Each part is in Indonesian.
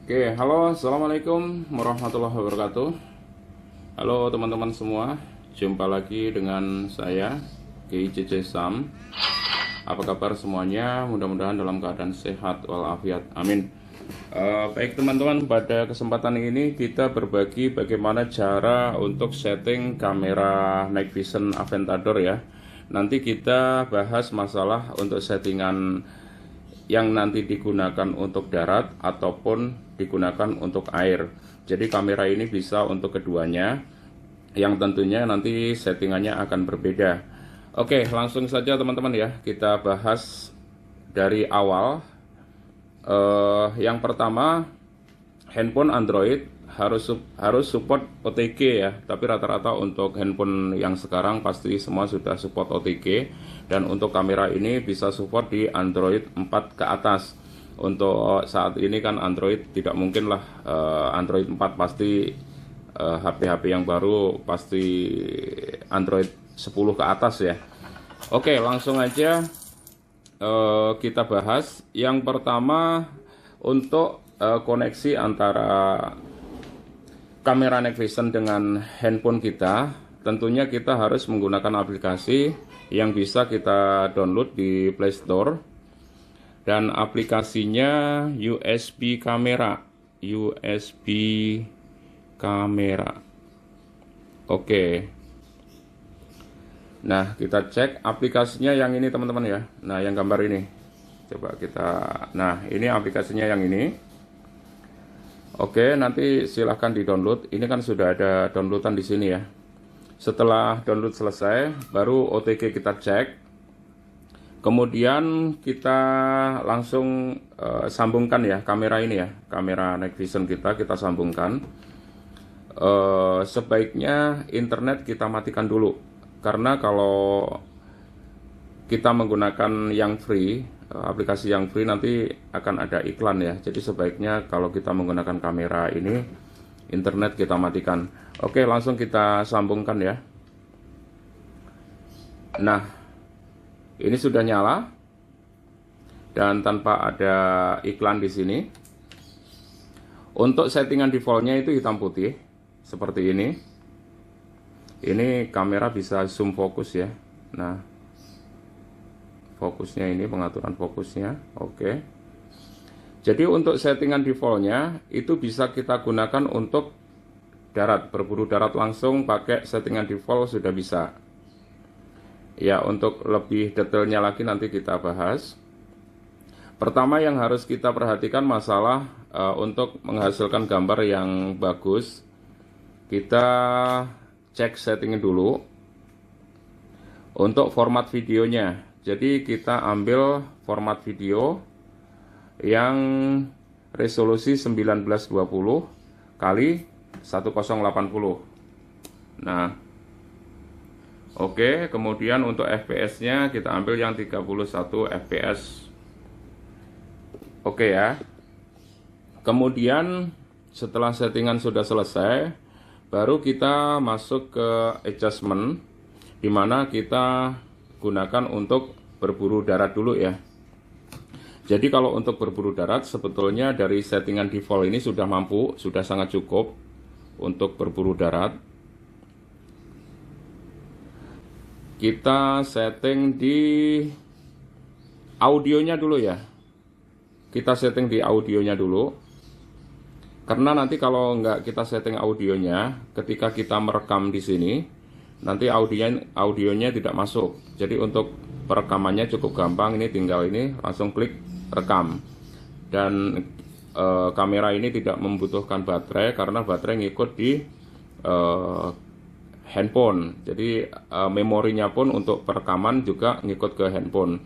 Oke, halo, assalamualaikum warahmatullahi wabarakatuh. Halo teman-teman semua, jumpa lagi dengan saya KICC Sam. Apa kabar semuanya? Mudah-mudahan dalam keadaan sehat walafiat. Amin. Baik teman-teman, pada kesempatan ini kita berbagi bagaimana cara untuk setting kamera night vision Aventador ya. Nanti kita bahas masalah untuk settingan yang nanti digunakan untuk darat ataupun digunakan untuk air. Jadi kamera ini bisa untuk keduanya, yang tentunya nanti settingannya akan berbeda. Oke, langsung saja teman-teman ya, kita bahas dari awal. Yang pertama, handphone Android harus support OTG ya, tapi rata-rata untuk handphone yang sekarang pasti semua sudah support OTG, dan untuk kamera ini bisa support di Android 4 ke atas. Untuk saat ini kan Android tidak mungkin lah, Android 4 pasti HP-HP yang baru pasti Android 10 ke atas ya. Oke, langsung aja kita bahas. Yang pertama, untuk koneksi antara kamera night vision dengan handphone kita, tentunya kita harus menggunakan aplikasi yang bisa kita download di Play Store, dan aplikasinya USB kamera. Oke. Nah, kita cek aplikasinya yang ini teman-teman ya. Nah, yang gambar ini. Coba kita. Nah, ini aplikasinya yang ini. Oke, nanti silahkan di-download. Ini kan sudah ada downloadan di sini ya. Setelah download selesai, baru OTG kita cek. Kemudian kita langsung sambungkan ya kamera ini ya, kamera night vision kita sambungkan. Sebaiknya internet kita matikan dulu, karena kalau kita menggunakan yang free, aplikasi yang free, nanti akan ada iklan ya. Jadi sebaiknya kalau kita menggunakan kamera ini, internet kita matikan. Oke, langsung kita sambungkan ya. Nah, ini sudah nyala dan tanpa ada iklan di sini. Untuk settingan defaultnya itu hitam putih seperti ini. Ini kamera bisa zoom fokus ya. Nah, fokusnya ini, pengaturan fokusnya. Oke. Jadi untuk settingan defaultnya itu bisa kita gunakan untuk darat, berburu darat langsung pakai settingan default sudah bisa. Ya, untuk lebih detailnya lagi nanti kita bahas. Pertama yang harus kita perhatikan masalah untuk menghasilkan gambar yang bagus, kita cek settingnya dulu. Untuk format videonya, jadi kita ambil format video yang resolusi 1920 kali 1080. Nah, oke, kemudian untuk FPS-nya kita ambil yang 31 fps. Oke ya. Kemudian setelah settingan sudah selesai, baru kita masuk ke adjustment, di mana kita gunakan untuk berburu darat dulu ya. Jadi kalau untuk berburu darat sebetulnya dari settingan default ini sudah mampu, sudah sangat cukup untuk berburu darat. Kita setting di audionya dulu ya. Kita setting di audionya dulu. Karena nanti kalau nggak kita setting audionya, ketika kita merekam di sini, nanti audionya tidak masuk. Jadi untuk perekamannya cukup gampang, ini tinggal ini langsung klik rekam. Dan kamera ini tidak membutuhkan baterai, karena baterai ngikut di handphone. Jadi memorinya pun untuk perekaman juga ngikut ke handphone.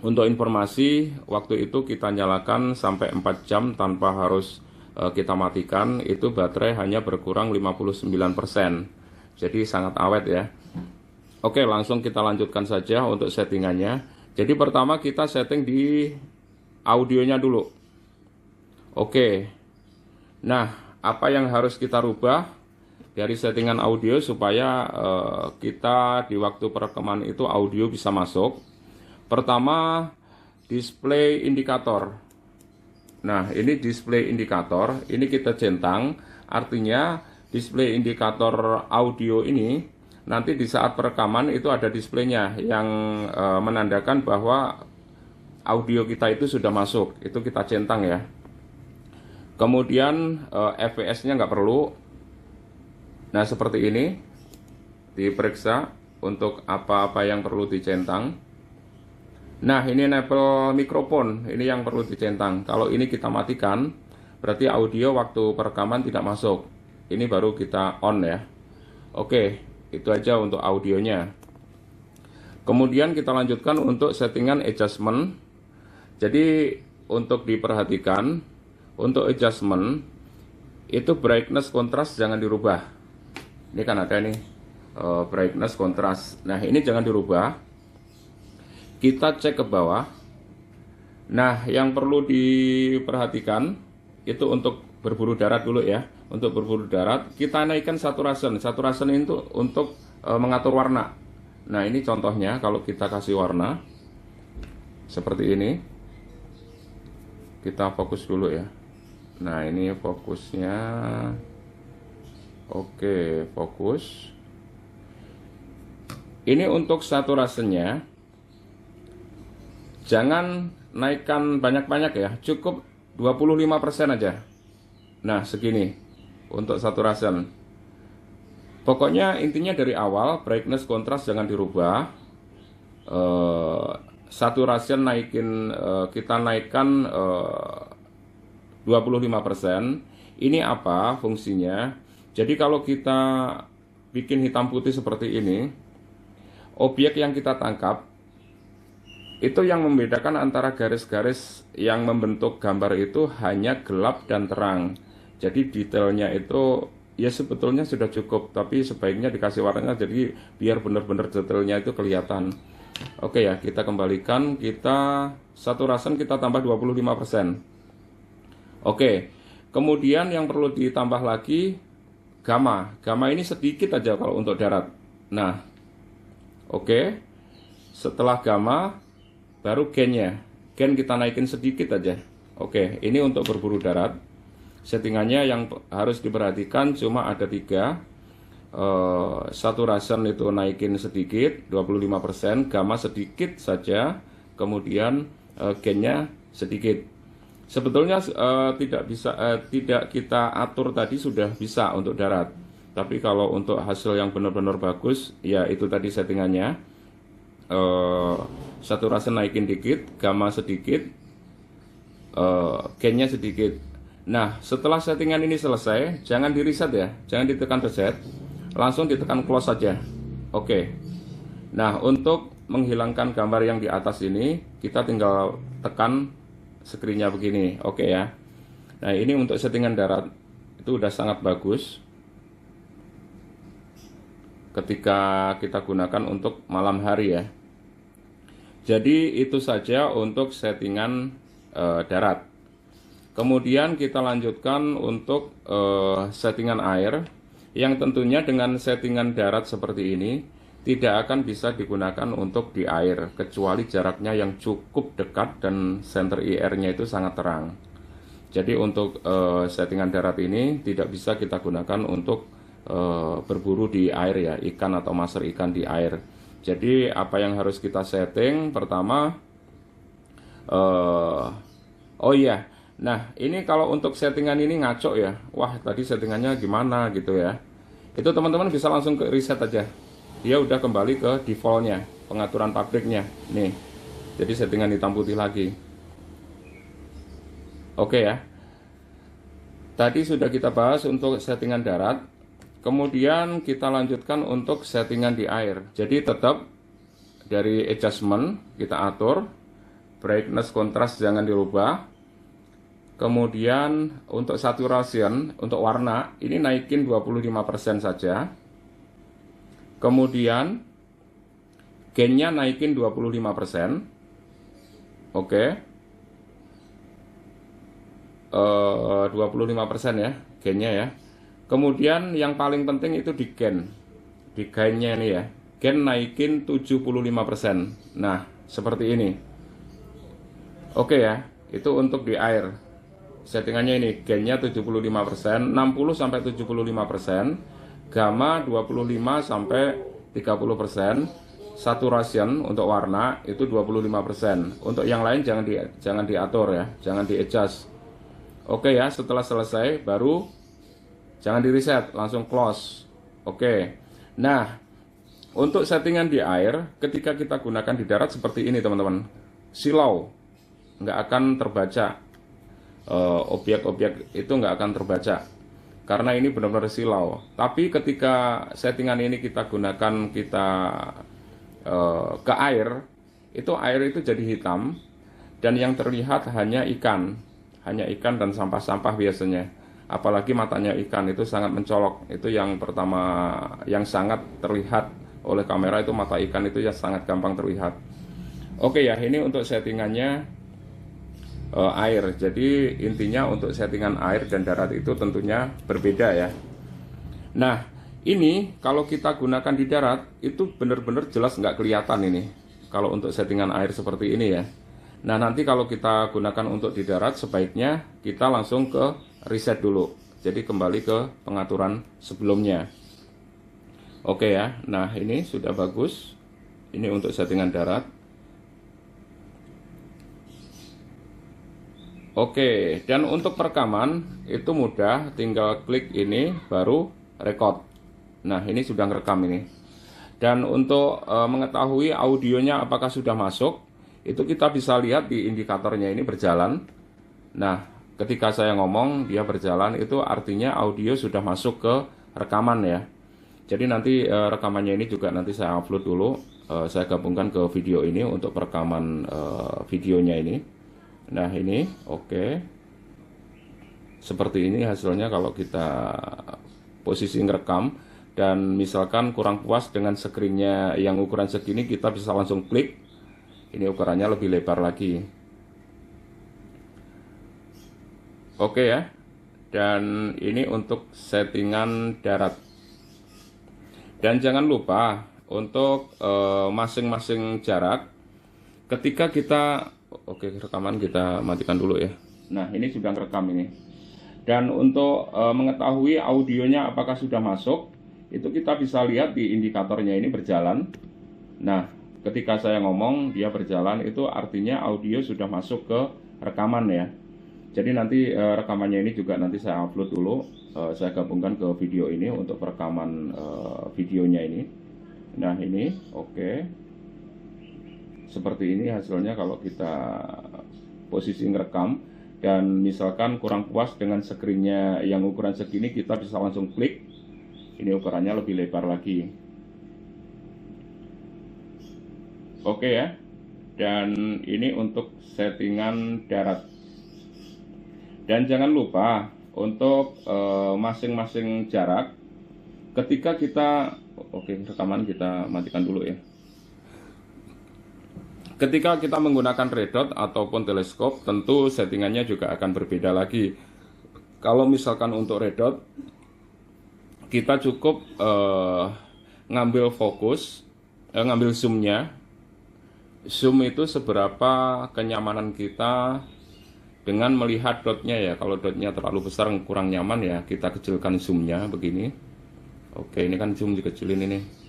Untuk informasi, waktu itu kita nyalakan sampai 4 jam tanpa harus kita matikan, itu baterai hanya berkurang 59%. Jadi sangat awet ya. Oke, langsung kita lanjutkan saja untuk settingannya. Jadi pertama kita setting di audionya dulu. Oke. Nah, apa yang harus kita rubah dari settingan audio supaya kita di waktu perekaman itu audio bisa masuk? Pertama, display indikator. Nah, ini display indikator, ini kita centang, artinya display indikator audio ini nanti di saat perekaman itu ada displaynya yang menandakan bahwa audio kita itu sudah masuk, itu kita centang ya. Kemudian FPS-nya nggak perlu. Nah, seperti ini diperiksa untuk apa-apa yang perlu dicentang. Nah, ini enable mikrofon, ini yang perlu dicentang. Kalau ini kita matikan, berarti audio waktu perekaman tidak masuk. Ini baru kita on ya. Oke, itu aja untuk audionya. Kemudian kita lanjutkan untuk settingan adjustment. Jadi untuk diperhatikan, untuk adjustment itu brightness kontras jangan dirubah. Ini kan ada nih brightness kontras. Nah, ini jangan dirubah. Kita cek ke bawah. Nah, yang perlu diperhatikan itu untuk berburu darat dulu ya. Untuk berburu darat, kita naikkan saturation. Saturation itu untuk mengatur warna. Nah, ini contohnya kalau kita kasih warna seperti ini. Kita fokus dulu ya. Nah, ini fokusnya. Oke, fokus. Ini untuk saturationnya. Jangan naikkan banyak-banyak ya. Cukup 25% aja. Nah, segini untuk saturation. Pokoknya intinya dari awal brightness kontras jangan dirubah. Saturation naikin, kita naikkan 25%. Ini apa fungsinya? Jadi kalau kita bikin hitam putih seperti ini, objek yang kita tangkap itu yang membedakan antara garis-garis yang membentuk gambar itu hanya gelap dan terang. Jadi detailnya itu ya sebetulnya sudah cukup, tapi sebaiknya dikasih warnanya jadi biar benar-benar detailnya itu kelihatan. Oke ya, kita kembalikan, kita saturation kita tambah 25%. Oke, kemudian yang perlu ditambah lagi gamma. Gamma ini sedikit aja kalau untuk darat. Nah, oke. Setelah gamma baru gainnya. Gain kita naikin sedikit aja. Oke, ini untuk berburu darat. Settingannya yang harus diperhatikan cuma ada 3. Saturation itu naikin sedikit 25%, gamma sedikit saja, kemudian gainnya sedikit. Sebetulnya tidak kita atur tadi sudah bisa untuk darat. Tapi kalau untuk hasil yang benar-benar bagus, ya itu tadi settingannya. Saturation naikin dikit, gamma sedikit, gainnya sedikit. Nah, setelah settingan ini selesai, jangan di reset ya, jangan ditekan reset. Langsung ditekan close saja. Oke. Nah, untuk menghilangkan gambar yang di atas ini, kita tinggal tekan screen-nya begini. Oke ya. Nah, ini untuk settingan darat itu udah sangat bagus ketika kita gunakan untuk malam hari ya. Jadi itu saja untuk settingan darat. Kemudian kita lanjutkan untuk settingan air, yang tentunya dengan settingan darat seperti ini tidak akan bisa digunakan untuk di air kecuali jaraknya yang cukup dekat dan center IR-nya itu sangat terang. Jadi untuk settingan darat ini tidak bisa kita gunakan untuk berburu di air ya, ikan atau maser ikan di air. Jadi apa yang harus kita setting pertama, oh iya. Nah, ini kalau untuk settingan ini ngaco ya. Wah, tadi settingannya gimana gitu ya. Itu teman-teman bisa langsung ke reset aja. Dia udah kembali ke defaultnya, pengaturan pabriknya. Nih, jadi settingan hitam putih lagi. Oke ya. Tadi sudah kita bahas untuk settingan darat. Kemudian kita lanjutkan untuk settingan di air. Jadi tetap dari adjustment kita atur. Brightness kontras jangan dirubah. Kemudian untuk saturation, untuk warna, ini naikin 25% saja. Kemudian gainnya naikin 25%. Oke. 25% ya, gainnya ya. Kemudian yang paling penting itu di gain. Di gainnya ini ya. Gain naikin 75%. Nah, seperti ini. Oke ya, itu untuk di air. settingannya ini, gainnya 75%, 60 sampai 75%, gamma 25 sampai 30%, saturation untuk warna itu 25%. Untuk yang lain jangan diatur ya, jangan di adjust. Oke ya, setelah selesai baru jangan di reset, langsung close. Oke. Nah, untuk settingan di air, ketika kita gunakan di darat seperti ini teman-teman, silau, nggak akan terbaca. Objek-objek itu nggak akan terbaca karena ini benar-benar silau. Tapi ketika settingan ini kita gunakan ke air itu jadi hitam dan yang terlihat hanya ikan dan sampah-sampah biasanya. Apalagi matanya ikan itu sangat mencolok. Itu yang pertama yang sangat terlihat oleh kamera, itu mata ikan itu ya sangat gampang terlihat. Oke ya, ini untuk settingannya air. Jadi intinya untuk settingan air dan darat itu tentunya berbeda ya. Nah, ini kalau kita gunakan di darat itu benar-benar jelas nggak kelihatan ini kalau untuk settingan air seperti ini ya. Nah, nanti kalau kita gunakan untuk di darat sebaiknya kita langsung ke reset dulu. Jadi kembali ke pengaturan sebelumnya. Oke ya. Nah, ini sudah bagus. Ini untuk settingan darat. Oke, dan untuk perekaman itu mudah, tinggal klik ini baru record. Nah, ini sudah ngerekam ini. Dan untuk mengetahui audionya apakah sudah masuk, itu kita bisa lihat di indikatornya ini berjalan. Nah, ketika saya ngomong dia berjalan, itu artinya audio sudah masuk ke rekaman ya. Jadi nanti rekamannya ini juga nanti saya upload dulu, saya gabungkan ke video ini untuk perekaman videonya ini. Nah, ini oke. Seperti ini hasilnya kalau kita posisi ngerekam. Dan misalkan kurang puas dengan screennya yang ukuran segini, kita bisa langsung klik. Ini ukurannya lebih lebar lagi. Oke ya. Dan ini untuk settingan darat. Dan jangan lupa untuk masing-masing jarak ketika kita rekaman kita matikan dulu ya. Nah, ini sudah rekam ini. Dan untuk mengetahui audionya apakah sudah masuk, itu kita bisa lihat di indikatornya ini berjalan. Nah, ketika saya ngomong dia berjalan, itu artinya audio sudah masuk ke rekaman ya. Jadi nanti rekamannya ini juga nanti saya upload dulu, saya gabungkan ke video ini untuk perekaman videonya ini. Nah, ini oke. Seperti ini hasilnya kalau kita posisi ngerekam. Dan misalkan kurang puas dengan screennya yang ukuran segini, kita bisa langsung klik. Ini ukurannya lebih lebar lagi. Oke ya. Dan ini untuk settingan darat. Dan jangan lupa untuk masing-masing jarak ketika kita rekaman kita matikan dulu ya. Ketika kita menggunakan red dot ataupun teleskop, tentu settingannya juga akan berbeda lagi. Kalau misalkan untuk red dot, kita cukup ngambil fokus, ngambil zoomnya. Zoom itu seberapa kenyamanan kita dengan melihat dotnya ya. Kalau dotnya terlalu besar kurang nyaman ya, kita kecilkan zoomnya begini. Oke, ini kan zoom dikecilin ini.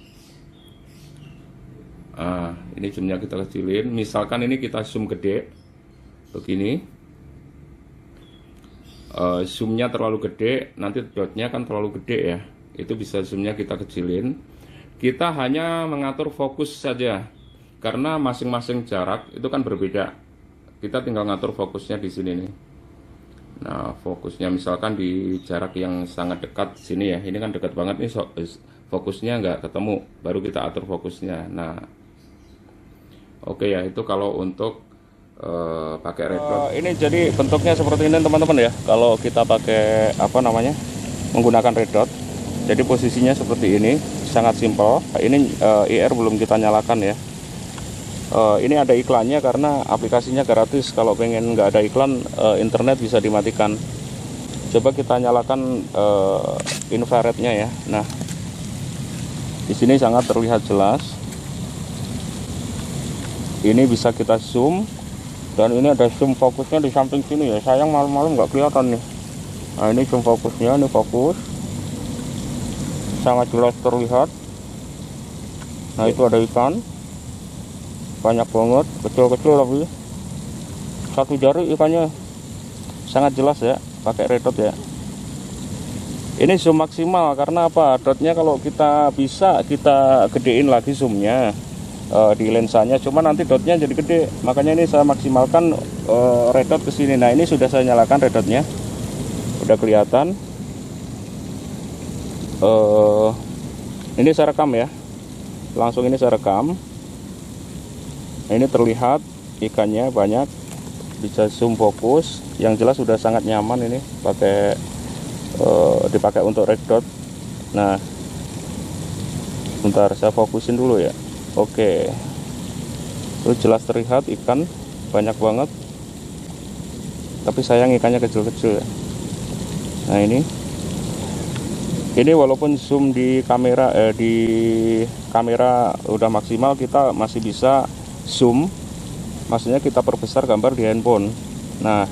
Ini zoomnya kita kecilin. Misalkan ini kita zoom gede begini, zoomnya terlalu gede, nanti dotnya kan terlalu gede ya, itu bisa zoomnya kita kecilin. Kita hanya mengatur fokus saja, karena masing-masing jarak itu kan berbeda. Kita tinggal ngatur fokusnya di sini nih. Nah, fokusnya misalkan di jarak yang sangat dekat sini ya, ini kan dekat banget nih, fokusnya nggak ketemu, baru kita atur fokusnya. Nah, oke ya, itu kalau untuk pakai red dot. Ini jadi bentuknya seperti ini teman-teman ya. Kalau kita pakai menggunakan red dot, jadi posisinya seperti ini, sangat simpel. Ini IR belum kita nyalakan ya. Ini ada iklannya karena aplikasinya gratis. Kalau pengen nggak ada iklan, internet bisa dimatikan. Coba kita nyalakan infrarednya ya. Nah, di sini sangat terlihat jelas. Ini bisa kita zoom Dan ini ada zoom fokusnya di samping sini ya, sayang malam-malam nggak kelihatan nih. Nah ini zoom fokusnya, ini fokus sangat jelas terlihat. Nah itu ada ikan banyak banget, kecil-kecil tapi satu jari ikannya, sangat jelas ya, pakai red dot ya. Ini zoom maksimal karena apa, dotnya kalau kita bisa kita gedein lagi zoomnya di lensanya, cuma nanti dotnya jadi gede, makanya ini saya maksimalkan red dot ke sini. Nah ini sudah saya nyalakan red dotnya, udah kelihatan. Ini saya rekam ya, langsung ini saya rekam. Ini terlihat ikannya banyak, bisa zoom fokus, yang jelas sudah sangat nyaman ini pakai dipakai untuk red dot. Nah bentar saya fokusin dulu ya. Oke, itu jelas terlihat ikan banyak banget, tapi sayang ikannya kecil-kecil ya. Nah ini walaupun zoom di kamera udah maksimal, kita masih bisa zoom, maksudnya kita perbesar gambar di handphone. Nah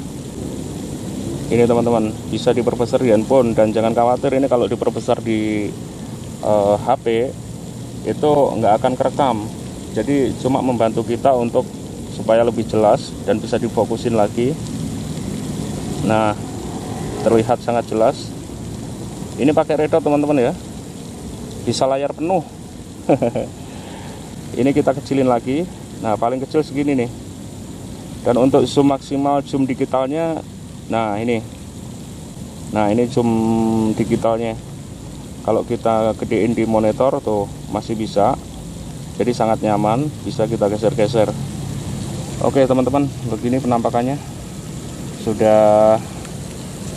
ini teman-teman, bisa diperbesar di handphone, dan jangan khawatir ini kalau diperbesar di HP itu nggak akan kerekam. Jadi cuma membantu kita untuk supaya lebih jelas dan bisa difokusin lagi. Nah terlihat sangat jelas. Ini pakai red dot teman-teman ya, bisa layar penuh. Ini kita kecilin lagi. Nah paling kecil segini nih. Dan untuk zoom maksimal, zoom digitalnya, nah ini zoom digitalnya, kalau kita gedein di monitor tuh masih bisa, jadi sangat nyaman, bisa kita geser-geser. Oke teman-teman, begini penampakannya, sudah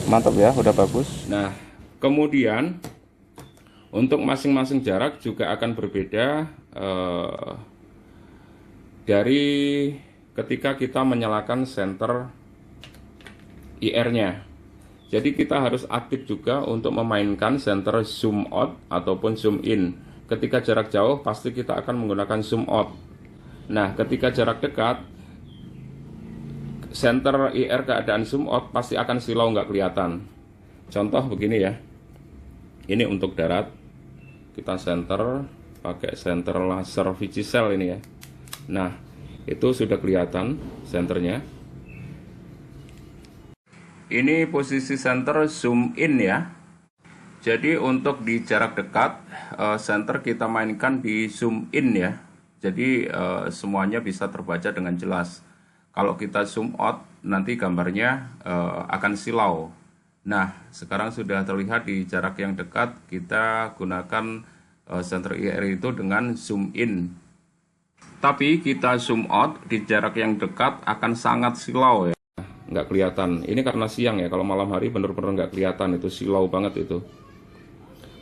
mantap ya, udah bagus. Nah kemudian untuk masing-masing jarak juga akan berbeda dari ketika kita menyalakan senter IR-nya. Jadi kita harus aktif juga untuk memainkan senter zoom out ataupun zoom in. Ketika jarak jauh pasti kita akan menggunakan zoom out. Nah ketika jarak dekat, senter IR keadaan zoom out pasti akan silau, nggak kelihatan. Contoh begini ya, ini untuk darat, kita senter pakai senter laser Vigicell ini ya. Nah itu sudah kelihatan senternya. Ini posisi senter zoom in ya. Jadi untuk di jarak dekat, senter kita mainkan di zoom in ya. Jadi semuanya bisa terbaca dengan jelas. Kalau kita zoom out, nanti gambarnya akan silau. Nah sekarang sudah terlihat di jarak yang dekat, kita gunakan senter IR itu dengan zoom in. Tapi kita zoom out di jarak yang dekat akan sangat silau ya, nggak kelihatan. Ini karena siang ya, kalau malam hari bener-bener nggak kelihatan, itu silau banget itu.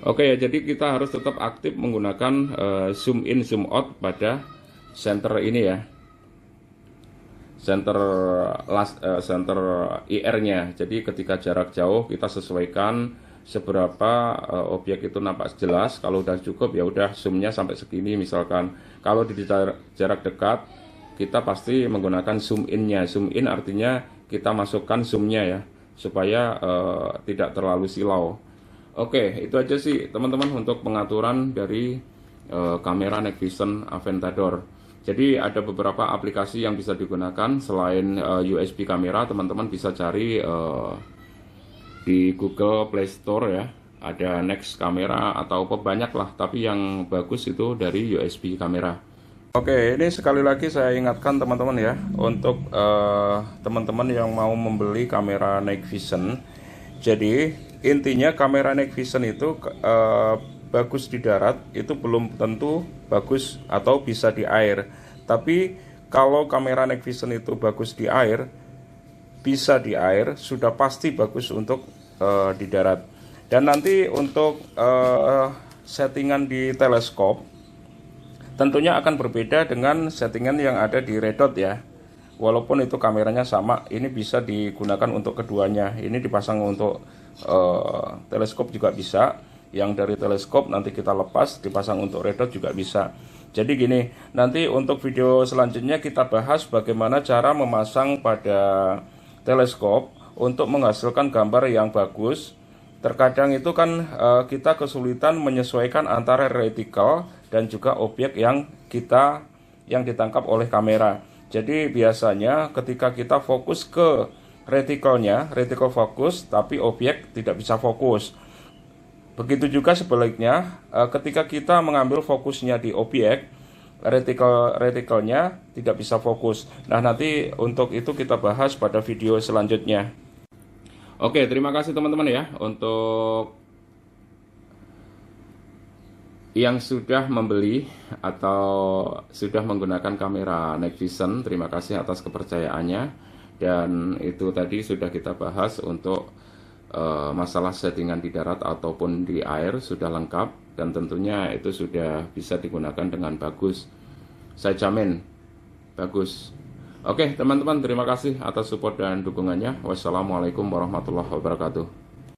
Oke ya, jadi kita harus tetap aktif menggunakan zoom in zoom out pada center ini ya, center IR-nya. Jadi ketika jarak jauh kita sesuaikan seberapa objek itu nampak jelas. Kalau udah cukup ya udah zoomnya sampai segini misalkan. Kalau di jarak dekat kita pasti menggunakan zoom in-nya. Zoom in artinya kita masukkan zoom-nya ya, supaya tidak terlalu silau. Oke, itu aja sih teman-teman untuk pengaturan dari kamera Night Vision Aventador. Jadi ada beberapa aplikasi yang bisa digunakan selain USB kamera. Teman-teman bisa cari di Google Play Store ya, ada Next Kamera atau banyak lah, tapi yang bagus itu dari USB kamera. Oke, ini sekali lagi saya ingatkan teman-teman ya, untuk teman-teman yang mau membeli kamera Night Vision. Jadi intinya kamera Night Vision itu bagus di darat itu belum tentu bagus atau bisa di air. Tapi kalau kamera Night Vision itu bagus di air, bisa di air, sudah pasti bagus untuk di darat. Dan nanti untuk settingan di teleskop tentunya akan berbeda dengan settingan yang ada di red dot ya. Walaupun itu kameranya sama, ini bisa digunakan untuk keduanya. Ini dipasang untuk teleskop juga bisa, yang dari teleskop nanti kita lepas dipasang untuk red dot juga bisa. Jadi gini, nanti untuk video selanjutnya kita bahas bagaimana cara memasang pada teleskop untuk menghasilkan gambar yang bagus. Terkadang itu kan kita kesulitan menyesuaikan antara reticle dan juga objek yang ditangkap oleh kamera. Jadi biasanya ketika kita fokus ke reticle-nya, reticle fokus, tapi objek tidak bisa fokus. Begitu juga sebaliknya, ketika kita mengambil fokusnya di objek, reticle-nya tidak bisa fokus. Nah, nanti untuk itu kita bahas pada video selanjutnya. Oke, terima kasih teman-teman ya untuk yang sudah membeli atau sudah menggunakan kamera Night Vision. Terima kasih atas kepercayaannya. Dan itu tadi sudah kita bahas untuk masalah settingan di darat ataupun di air sudah lengkap, dan tentunya itu sudah bisa digunakan dengan bagus. Saya jamin bagus. Oke teman-teman, terima kasih atas support dan dukungannya. Wassalamualaikum warahmatullahi wabarakatuh.